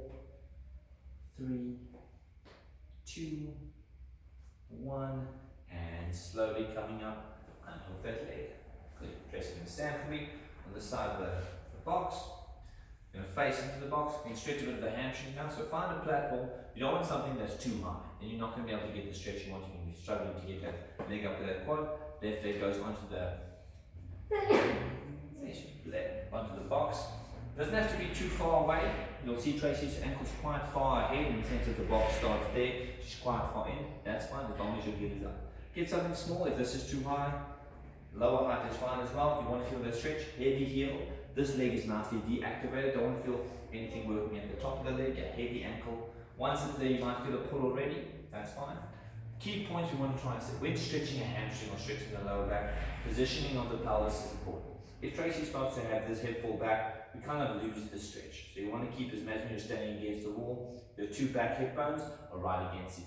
3, 2, 1, and slowly coming up and hook that leg. Good. Pressing the stand for me on the side of the box. You're going to face into the box. You can stretch a bit of the hamstring now. So find a platform. You don't want something that's too high. Then you're not going to be able to get the stretch you want. You're going to be struggling to get that leg up to that quad. Left leg goes onto the box. Doesn't have to be too far away. You'll see Tracy's ankle's quite far ahead in the sense that the box starts there. She's quite far in. That's fine as long as your head is up. Get something small if this is too high. Lower height is fine as well. If you want to feel that stretch, heavy heel. This leg is nicely deactivated. Don't want to feel anything working at the top of the leg. A heavy ankle. Once it's there, you might feel a pull already. That's fine. Key points we want to try and set when stretching a hamstring or stretching the lower back. Positioning of the pelvis is important. If Tracy starts to have this hip fall back, we kind of lose the stretch. So you want to keep as imagine you're standing against the wall. The two back hip bones are right against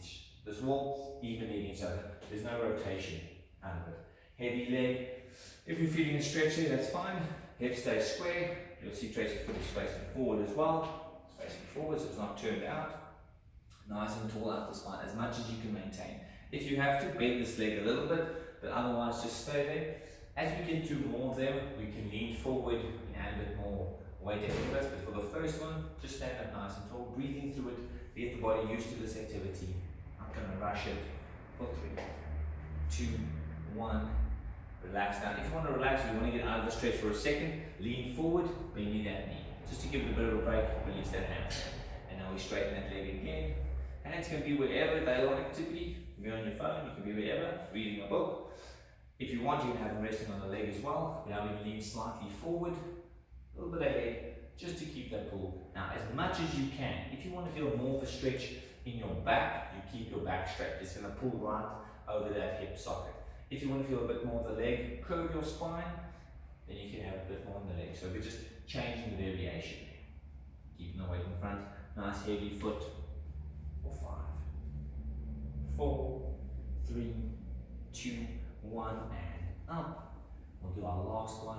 this wall, evenly each other. There's no rotation out of it. Heavy leg. If you're feeling a stretch here, that's fine. Hip stays square. You'll see Tracy's foot is facing forward as well. It's facing forward, so it's not turned out. Nice and tall out the spine, as much as you can maintain. If you have to, bend this leg a little bit, but otherwise just stay there. As we get through more of them, we can lean forward and add a bit more weight ahead of us, but for the first one, just stand up nice and tall, breathing through it, get the body used to this activity. I'm going to rush it for 3, 2, 1, relax down. If you want to relax, you want to get out of the stretch for a second, lean forward, bending that knee, just to give it a bit of a break, release that hamstring. And now we straighten that leg again. Hands can be wherever they like to be. You can be on your phone, you can be wherever, reading a book. If you want, you can have them resting on the leg as well. Now we lean slightly forward, a little bit ahead, just to keep that pull. Now, as much as you can, if you want to feel more of a stretch in your back, you keep your back straight. It's going to pull right over that hip socket. If you want to feel a bit more of the leg, curve your spine, then you can have a bit more on the leg. So we're just changing the variation there. Keeping the weight in front, nice heavy foot. For 5, 4, 3, 2, 1, and up. We'll do our last one,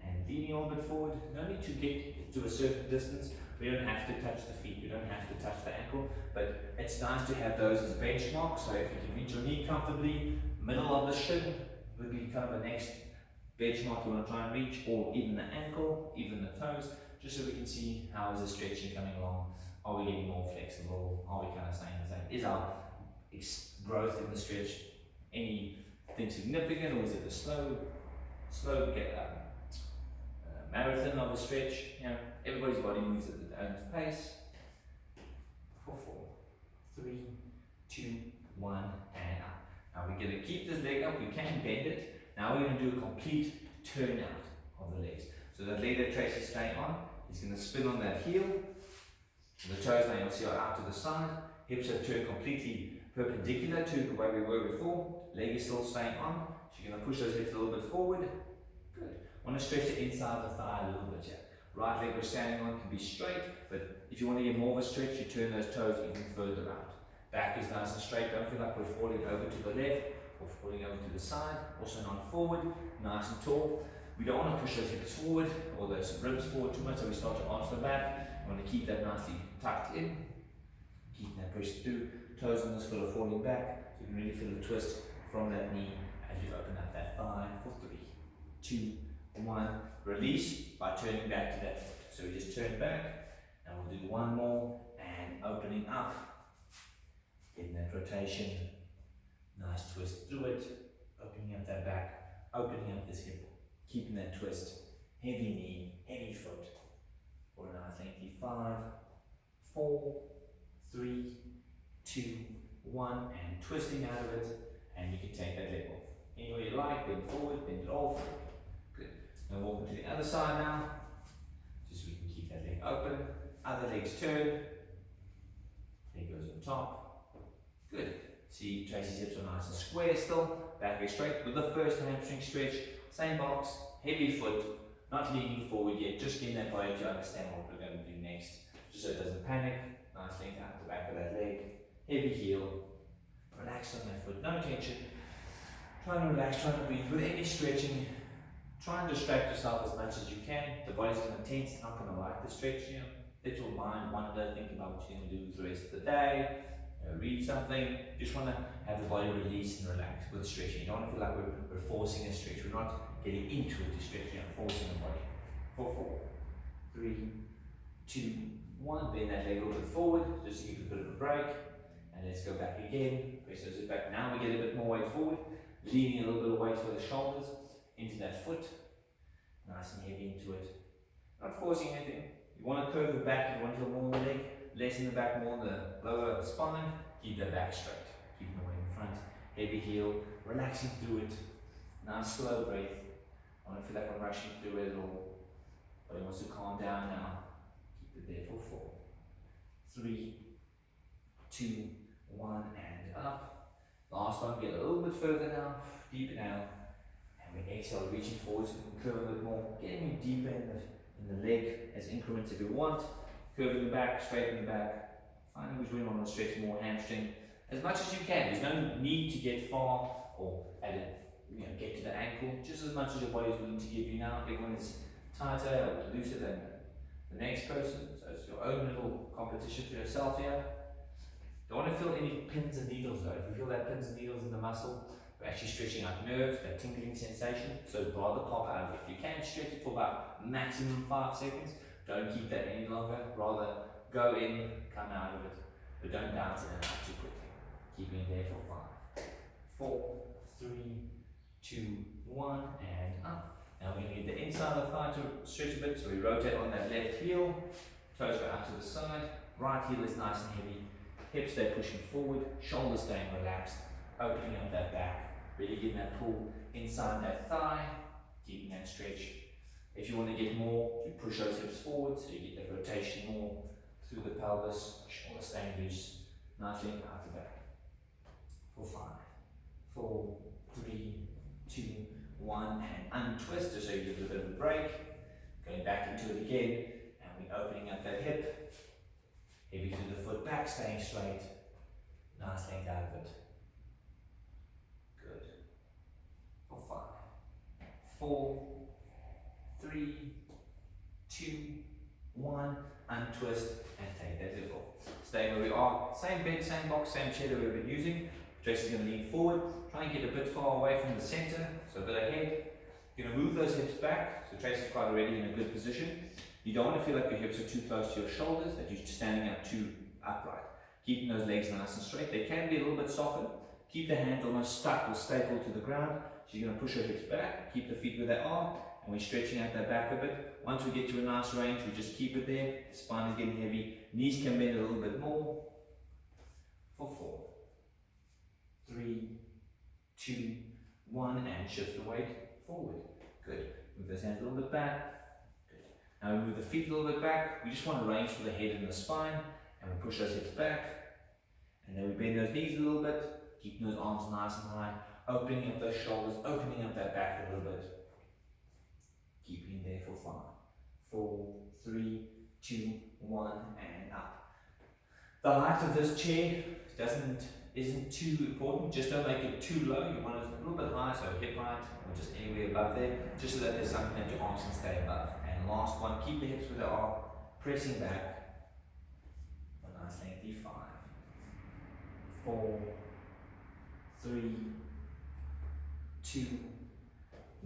and leaning a little bit forward. No need to get to a certain distance. We don't have to touch the feet, we don't have to touch the ankle, but it's nice to have those as benchmarks. So if you can reach your knee comfortably, middle of the shin would be kind of the next benchmark you want to try and reach, or even the ankle, even the toes, just so we can see how is the stretching coming along. Are we getting more flexible? Are we kind of staying the same? Is our growth in the stretch anything significant, or is it a slow marathon of a stretch? You know, everybody's body moves at their own pace. For 4, 3, 2, 1, and up. Now we're going to keep this leg up. We can bend it. Now we're going to do a complete turn out of the legs. So that leg that Tracy's staying on is going to spin on that heel. The toes now you'll see are out to the side. Hips have turned completely perpendicular to the way we were before. Leg is still staying on. So you're going to push those hips a little bit forward. Good. Want to stretch the inside of the thigh a little bit here. Right leg we're standing on can be straight, but if you want to get more of a stretch, you turn those toes even further out. Back is nice and straight. Don't feel like we're falling over to the left or falling over to the side. Also not forward, nice and tall. We don't want to push those hips forward or those ribs forward too much, so we start to arch the back. We want to keep that nicely tucked in. Keep that pressure through. Toes on this foot are falling back, so you can really feel the twist from that knee as you open up that thigh for 3, 2, 1. Release by turning back to that foot. So we just turn back, and we'll do one more, and opening up. Getting that rotation. Nice twist through it. Opening up that back. Opening up this hip. Keeping that twist. Heavy knee, heavy foot. For a nice lengthy 5, 4, 3, 2, 1, and twisting out of it, and you can take that leg off. Any way you like, bend forward, bend it off. Good. Now walk to the other side now, just so we can keep that leg open. Other leg's turn. Leg goes on top. Good. See, Tracy's hips are nice and square still, back very straight. With the first hamstring stretch, same box, heavy foot, not leaning forward yet, just getting that body to understand what we're going to do next, just so it doesn't panic. Nice length out the back of that leg, heavy heel, relax on that foot, no tension. Try and relax, try to breathe. With any stretching, try and distract yourself as much as you can. The body's going to tense, it's not going to like the stretch. Let your mind wander, think about what you're going to do the rest of the day, read something. Just want to have the body release and relax with stretching. You don't want to feel like we're forcing a stretch. We're not getting into it to stretch, forcing the body. 4, 3, 2, 1. Bend that leg a little bit forward, just to give it a bit of a break. And let's go back again. Press those hips back. Now we get a bit more weight forward. Leaning a little bit of weight for the shoulders into that foot. Nice and heavy into it. Not forcing anything. You want to curve the back, you want to feel more in the leg, less in the back, more in the lower spine. Keep the back straight. Keep the weight in front. Heavy heel, relaxing through it. Nice slow breath. I don't feel like I'm rushing through it at all. Body wants to calm down now. Keep it there for 4, 3, 2, 1, and up. Last one, get a little bit further now, deep inhale, and we exhale, reaching forward so we can curve a bit more, getting deeper in the leg as increments if you want, curving the back, straighten the back, finding which way you want to stretch more hamstring, as much as you can. There's no need to get far or get to the ankle, just as much as your body is willing to give you now. Everyone is tighter or looser than the next person, so it's your own little competition for yourself here. Don't want to feel any pins and needles though. If you feel that pins and needles in the muscle, we're actually stretching out nerves, that tingling sensation, so rather pop out of it. If you can stretch it for about maximum 5 seconds, don't keep that any longer, rather go in, come out of it, but don't bounce in and out too quickly. Keep it there for 5, 4, 3, 2, 1, and up. Now we're going to get the inside of the thigh to stretch a bit, so we rotate on that left heel, toes go out to the side, right heel is nice and heavy, hips stay pushing forward, shoulders staying relaxed, opening up that back, really getting that pull inside that thigh, keeping that stretch. If you want to get more, you push those hips forward so you get that rotation more through the pelvis, shoulders staying loose, nicely out the back. For 5, 4, 3, 2, 1, and untwist just so you give it a bit of a break. Going back into it again, and we're opening up that hip. Heavy through the foot back, staying straight. Nice length out of it. Good. For 5, 4, 3, 2, 1, untwist and take that hip off. Staying where we are. Same bed, same box, same chair that we've been using. Tracy's going to lean forward. Try and get a bit far away from the center, so a bit ahead. You're going to move those hips back, so Tracy's quite already in a good position. You don't want to feel like your hips are too close to your shoulders, that you're standing up too upright. Keeping those legs nice and straight. They can be a little bit softened. Keep the hands almost stuck or stapled to the ground. So you're going to push your hips back, keep the feet where they are, and we're stretching out that back a bit. Once we get to a nice range, we just keep it there. Spine is getting heavy. Knees can bend a little bit more. For 4, 3, 2, 1, and shift the weight forward. Good. Move those hands a little bit back. Now we move the feet a little bit back. We just want a range for the head and the spine. And we push those hips back. And then we bend those knees a little bit. Keeping those arms nice and high. Opening up those shoulders. Opening up that back a little bit. Keeping there for 5, 4, 3, 2, 1, and up. The height of this chair isn't too important. Just don't make it too low. You want it a little bit high, so hip height, or just anywhere above there, just so that there's something that your arms can stay above. And last one, keep the hips where they are, pressing back. A nice lengthy 5, 4, 3, 2,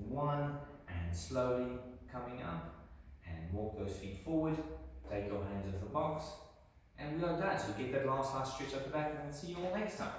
1, and slowly coming up. And walk those feet forward. Take your hands off the box. And we are done. So get that last stretch up the back, and we'll see you all next time.